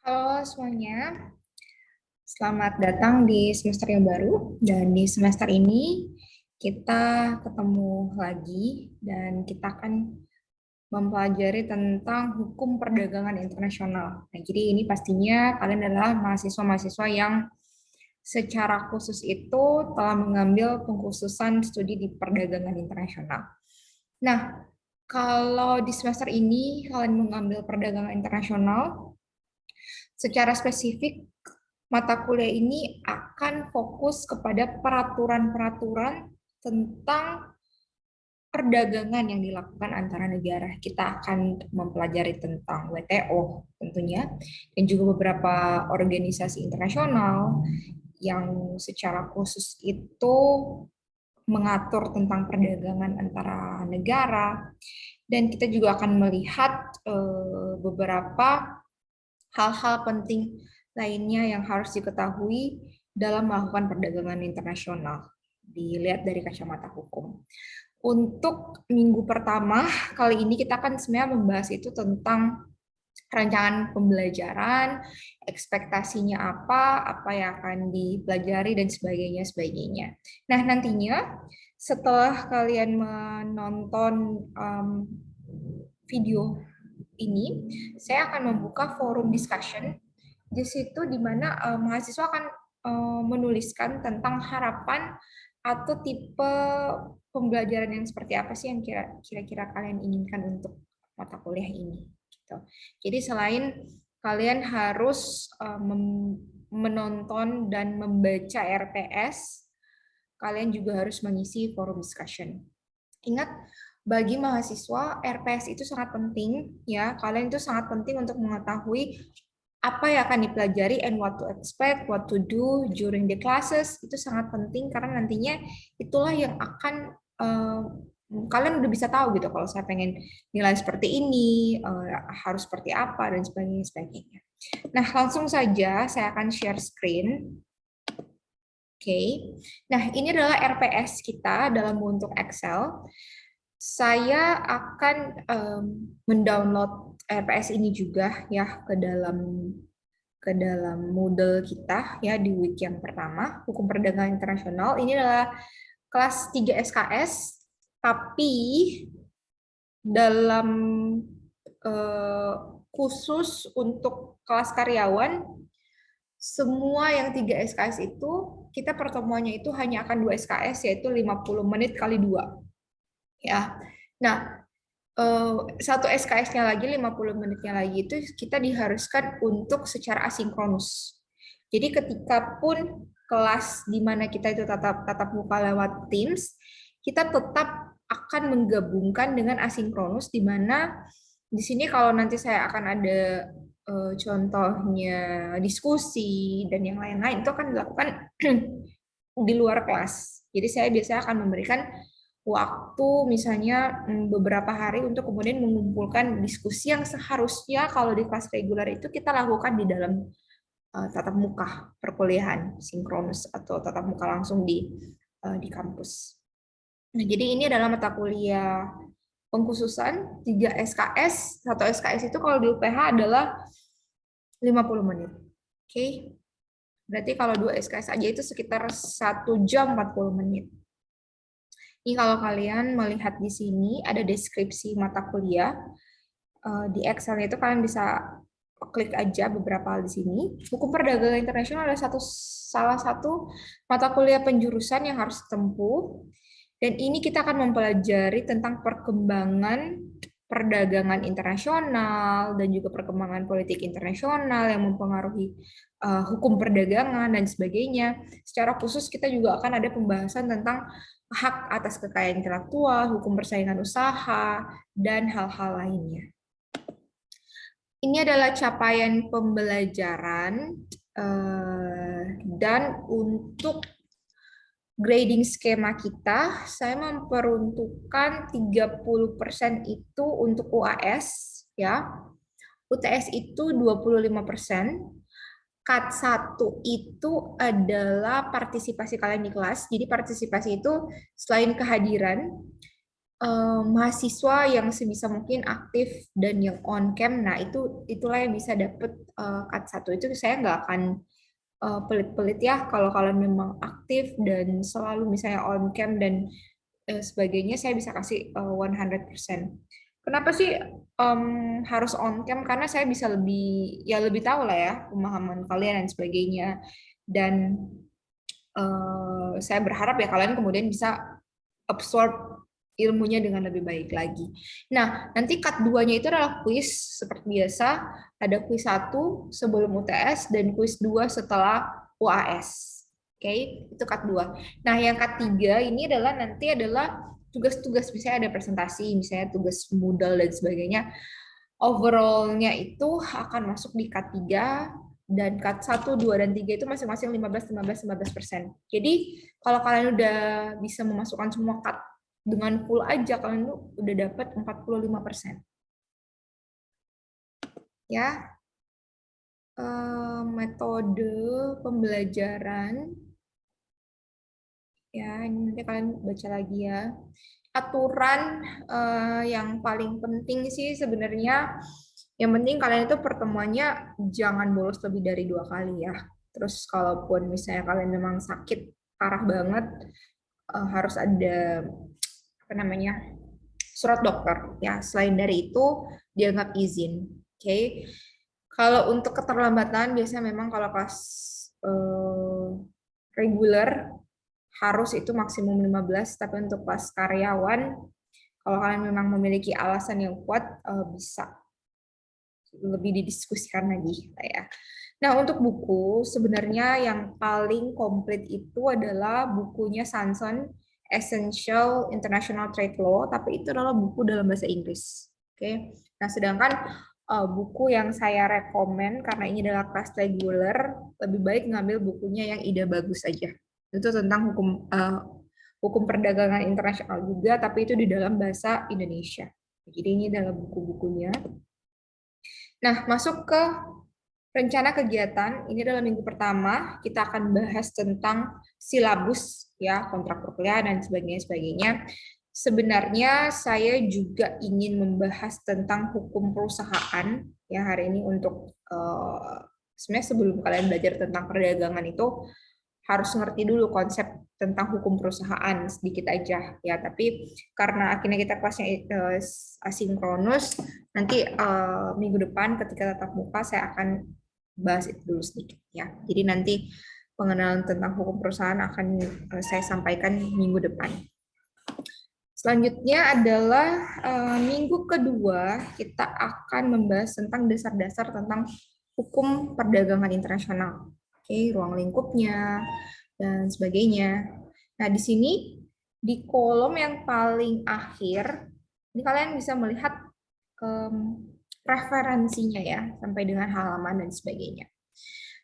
Halo semuanya, selamat datang di semester yang baru. Dan di semester ini kita ketemu lagi dan kita akan mempelajari tentang hukum perdagangan internasional. Nah, jadi ini pastinya kalian adalah mahasiswa-mahasiswa yang secara khusus itu telah mengambil pengkhususan studi di perdagangan internasional. Nah, kalau di semester ini kalian mengambil perdagangan internasional, secara spesifik, mata kuliah ini akan fokus kepada peraturan-peraturan tentang perdagangan yang dilakukan antara negara. Kita akan mempelajari tentang WTO tentunya, dan juga beberapa organisasi internasional yang secara khusus itu mengatur tentang perdagangan antara negara. Dan kita juga akan melihat beberapa hal-hal penting lainnya yang harus diketahui dalam melakukan perdagangan internasional, dilihat dari kacamata hukum. Untuk minggu pertama, kali ini kita akan sebenarnya membahas itu tentang rancangan pembelajaran, ekspektasinya apa yang akan dipelajari, dan sebagainya. Nah, nantinya setelah kalian menonton video ini, saya akan membuka forum discussion di situ di mana mahasiswa akan menuliskan tentang harapan atau tipe pembelajaran yang seperti apa sih yang kira-kira kalian inginkan untuk mata kuliah ini. Gitu. Jadi selain kalian harus menonton dan membaca RPS, kalian juga harus mengisi forum discussion. Ingat, bagi mahasiswa, RPS itu sangat penting, ya. Kalian itu sangat penting untuk mengetahui apa yang akan dipelajari and what to expect, what to do during the classes. Itu sangat penting karena nantinya itulah yang akan kalian udah bisa tahu gitu kalau saya pengen nilai seperti ini, harus seperti apa, dan sebagainya. Nah, langsung saja saya akan share screen. Oke. Nah, ini adalah RPS kita dalam bentuk Excel. Saya akan mendownload RPS ini juga ya ke dalam Moodle kita ya di week yang pertama, Hukum Perdagangan Internasional. Ini adalah kelas 3 SKS, tapi dalam khusus untuk kelas karyawan, semua yang 3 SKS itu, kita pertemuannya itu hanya akan 2 SKS, yaitu 50 menit kali 2. Ya. Nah, satu SKS-nya lagi, 50 menitnya lagi itu kita diharuskan untuk secara asinkronus. Jadi ketika pun kelas di mana kita itu tatap muka lewat Teams, kita tetap akan menggabungkan dengan asinkronus, di mana di sini kalau nanti saya akan ada contohnya diskusi dan yang lain-lain, itu akan dilakukan di luar kelas. Jadi saya biasanya akan memberikan waktu misalnya beberapa hari untuk kemudian mengumpulkan diskusi yang seharusnya kalau di kelas reguler itu kita lakukan di dalam tatap muka perkuliahan sinkronus atau tatap muka langsung di kampus. Nah, jadi ini adalah mata kuliah pengkhususan 3 SKS. Satu SKS itu kalau di UPH adalah 50 menit. Oke. Berarti kalau 2 SKS aja itu sekitar 1 jam 40 menit. Ini kalau kalian melihat di sini ada deskripsi mata kuliah. Di Excel itu kalian bisa klik aja beberapa hal di sini. Hukum perdagangan internasional adalah salah satu mata kuliah penjurusan yang harus ditempuh. Dan ini kita akan mempelajari tentang perkembangan perdagangan internasional dan juga perkembangan politik internasional yang mempengaruhi hukum perdagangan dan sebagainya. Secara khusus kita juga akan ada pembahasan tentang hak atas kekayaan intelektual, hukum persaingan usaha, dan hal-hal lainnya. Ini adalah capaian pembelajaran dan untuk grading skema kita, saya memperuntukkan 30% itu untuk UAS, ya. UTS itu 25%. Cut 1 itu adalah partisipasi kalian di kelas. Jadi partisipasi itu selain kehadiran, mahasiswa yang sebisa mungkin aktif dan yang on cam. Nah, itulah yang bisa dapat cut 1. Itu saya nggak akan pelit-pelit ya, kalau kalian memang aktif dan selalu misalnya on cam dan sebagainya, saya bisa kasih 100%. Kenapa sih harus on cam? Karena saya bisa lebih tahu lah ya pemahaman kalian dan sebagainya. Dan saya berharap ya kalian kemudian bisa absorb ilmunya dengan lebih baik lagi. Nah, nanti cut 2-nya itu adalah kuis seperti biasa. Ada kuis 1 sebelum UTS dan kuis 2 setelah UAS. Oke, itu cut 2. Nah, yang cut 3 ini adalah tugas-tugas, misalnya ada presentasi, misalnya tugas modal dan sebagainya. Overall-nya itu akan masuk di cut 3, dan cut 1, 2, dan 3 itu masing-masing 15, 15, 15%. Jadi kalau kalian udah bisa memasukkan semua cut dengan full aja, kalian tuh udah dapat 45%. Ya, metode pembelajaran. Ya, ini nanti kalian baca lagi ya. Aturan yang paling penting sih sebenarnya, yang penting kalian itu pertemuannya jangan bolos lebih dari 2 kali ya. Terus kalaupun misalnya kalian memang sakit parah banget, harus ada apa namanya, surat dokter ya. Selain dari itu dianggap izin. Oke. Kalau untuk keterlambatan biasanya memang kalau kelas reguler harus itu maksimum 15, tapi untuk kelas karyawan kalau kalian memang memiliki alasan yang kuat, bisa lebih didiskusikan lagi ya. Nah, untuk buku sebenarnya yang paling komplit itu adalah bukunya Sanson, Essential International Trade Law, tapi itu adalah buku dalam bahasa Inggris. Oke. Nah, sedangkan buku yang saya rekomen karena ini adalah kelas reguler, lebih baik ngambil bukunya yang ide bagus aja. Itu tentang hukum perdagangan internasional juga, tapi itu di dalam bahasa Indonesia. Jadi ini adalah buku-bukunya. Nah, masuk ke rencana kegiatan. Ini adalah minggu pertama, kita akan bahas tentang silabus, ya, kontrak perkuliahan dan sebagainya. Sebenarnya saya juga ingin membahas tentang hukum perusahaan, ya, hari ini untuk sebenarnya sebelum kalian belajar tentang perdagangan itu harus ngerti dulu konsep tentang hukum perusahaan sedikit aja ya, tapi karena akhirnya kita kelasnya asinkronus, nanti minggu depan ketika tatap muka saya akan bahas itu dulu sedikit ya. Jadi nanti pengenalan tentang hukum perusahaan akan saya sampaikan minggu depan. Selanjutnya adalah minggu kedua kita akan membahas tentang dasar-dasar tentang hukum perdagangan internasional. Oke, ruang lingkupnya dan sebagainya. Nah, di sini di kolom yang paling akhir ini kalian bisa melihat referensinya ya, sampai dengan halaman dan sebagainya.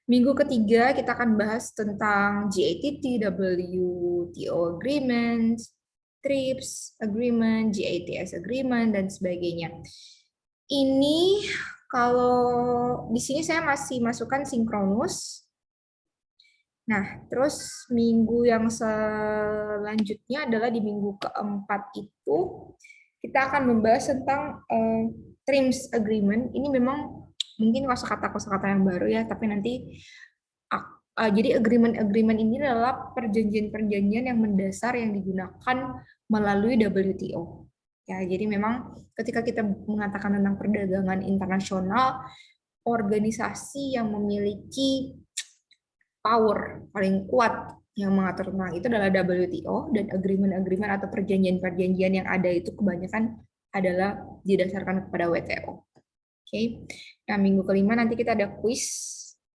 Minggu ketiga kita akan bahas tentang GATT, WTO Agreement, TRIPS Agreement, GATS Agreement, dan sebagainya. Ini kalau di sini saya masih masukkan sinkronus. Nah, terus minggu yang selanjutnya adalah di minggu keempat itu kita akan membahas tentang TRIPS Agreement. Ini memang mungkin kosakata yang baru ya, tapi nanti jadi agreement ini adalah perjanjian-perjanjian yang mendasar yang digunakan melalui WTO. Ya, jadi memang ketika kita mengatakan tentang perdagangan internasional, organisasi yang memiliki power paling kuat yang mengatur tentang itu adalah WTO, dan agreement-agreement atau perjanjian-perjanjian yang ada itu kebanyakan adalah didasarkan kepada WTO. Oke. Nah, minggu kelima nanti kita ada quiz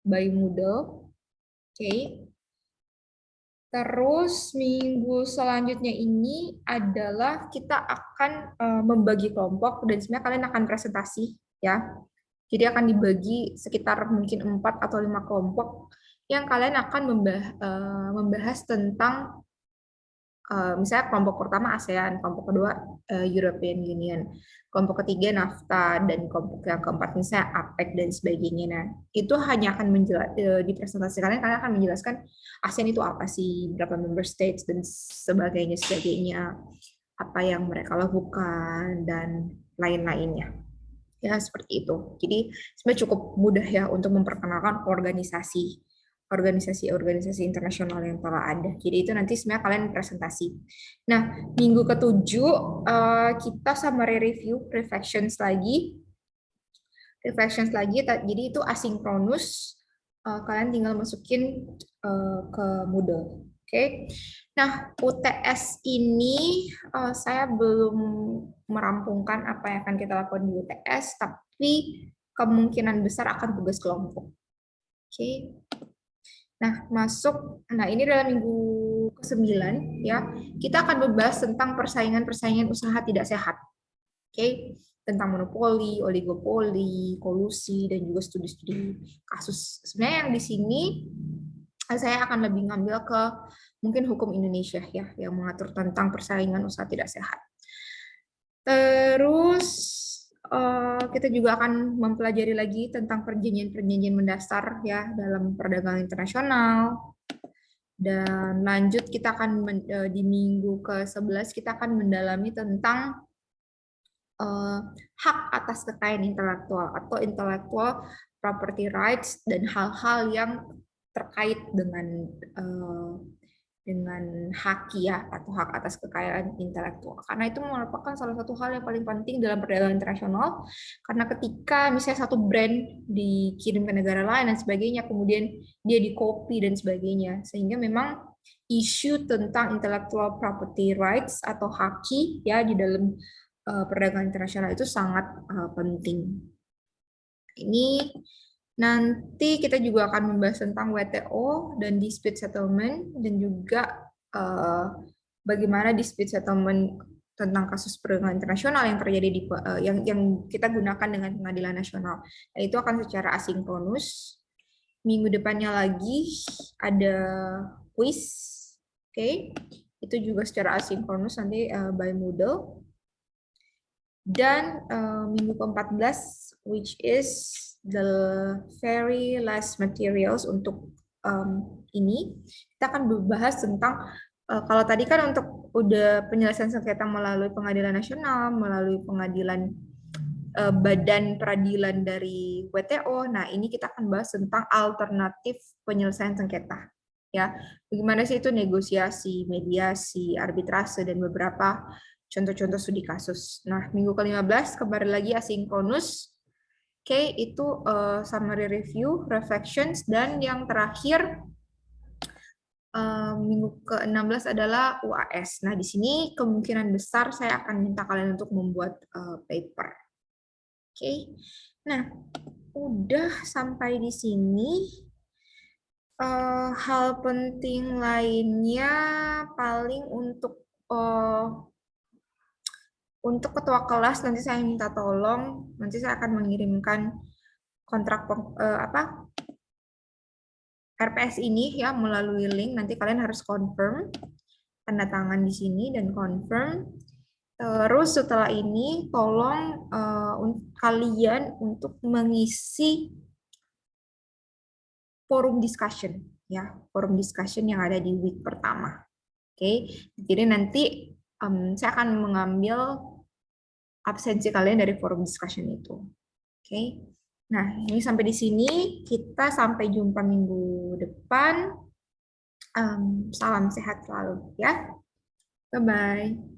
by Moodle. Oke. Terus minggu selanjutnya ini adalah kita akan membagi kelompok dan sebenarnya kalian akan presentasi ya. Jadi akan dibagi sekitar mungkin 4 atau 5 kelompok yang kalian akan membahas tentang misalnya kelompok pertama ASEAN, kelompok kedua European Union, kelompok ketiga NAFTA, dan kelompok yang keempat misalnya APEC dan sebagainya. Nah, itu hanya akan di presentasi kalian akan menjelaskan ASEAN itu apa sih, berapa member states dan sebagainya. apa yang mereka lakukan, dan lain-lainnya. Ya, seperti itu. Jadi, sebenarnya cukup mudah ya untuk memperkenalkan organisasi internasional yang telah ada. Jadi itu nanti sebenarnya kalian presentasi. Nah, minggu ketujuh kita summary review, reflections lagi. Jadi itu asinkronus. Kalian tinggal masukin ke Moodle. Oke. Nah, UTS ini saya belum merampungkan apa yang akan kita lakukan di UTS, tapi kemungkinan besar akan tugas kelompok. Oke. Nah, nah ini dalam minggu ke-9 ya. Kita akan membahas tentang persaingan usaha tidak sehat. Oke, tentang monopoli, oligopoli, kolusi, dan juga studi-studi kasus. Sebenarnya yang di sini saya akan lebih ngambil ke mungkin hukum Indonesia ya, yang mengatur tentang persaingan usaha tidak sehat. Terus kita juga akan mempelajari lagi tentang perjanjian-perjanjian mendasar ya dalam perdagangan internasional. Dan lanjut kita akan di minggu ke-11 kita akan mendalami tentang hak atas kekayaan intelektual atau intellectual property rights dan hal-hal yang terkait dengan hak ya atau hak atas kekayaan intelektual, karena itu merupakan salah satu hal yang paling penting dalam perdagangan internasional, karena ketika misalnya satu brand dikirim ke negara lain dan sebagainya, kemudian dia di-copy dan sebagainya, sehingga memang isu tentang intellectual property rights atau haki ya di dalam perdagangan internasional itu sangat penting. Ini nanti kita juga akan membahas tentang WTO dan dispute settlement, dan juga bagaimana dispute settlement tentang kasus perdagangan internasional yang terjadi di yang kita gunakan dengan pengadilan nasional. Nah, itu akan secara asinkronus. Minggu depannya lagi ada quiz, oke? Itu juga secara asinkronus nanti by Moodle. Dan minggu ke-14, which is the very last materials untuk ini, kita akan membahas tentang, kalau tadi kan untuk udah penyelesaian sengketa melalui pengadilan nasional, melalui pengadilan badan peradilan dari WTO, nah ini kita akan bahas tentang alternatif penyelesaian sengketa. Ya, bagaimana sih itu negosiasi, mediasi, arbitrase, dan beberapa contoh-contoh studi kasus. Nah, minggu ke-15 kembali lagi asinkronus. Oke, itu summary review, reflections, dan yang terakhir minggu ke-16 adalah UAS. Nah, di sini kemungkinan besar saya akan minta kalian untuk membuat paper. Oke. Nah, udah sampai di sini. Hal penting lainnya paling untuk ketua kelas nanti saya minta tolong, nanti saya akan mengirimkan kontrak RPS ini ya melalui link, nanti kalian harus confirm, tanda tangan di sini dan confirm. Terus setelah ini tolong kalian untuk mengisi forum discussion ya, forum discussion yang ada di week pertama. Oke, jadi nanti saya akan mengambil absensi kalian dari forum discussion itu. Oke. Nah, ini sampai di sini. Kita sampai jumpa minggu depan. Salam sehat selalu ya. Bye-bye.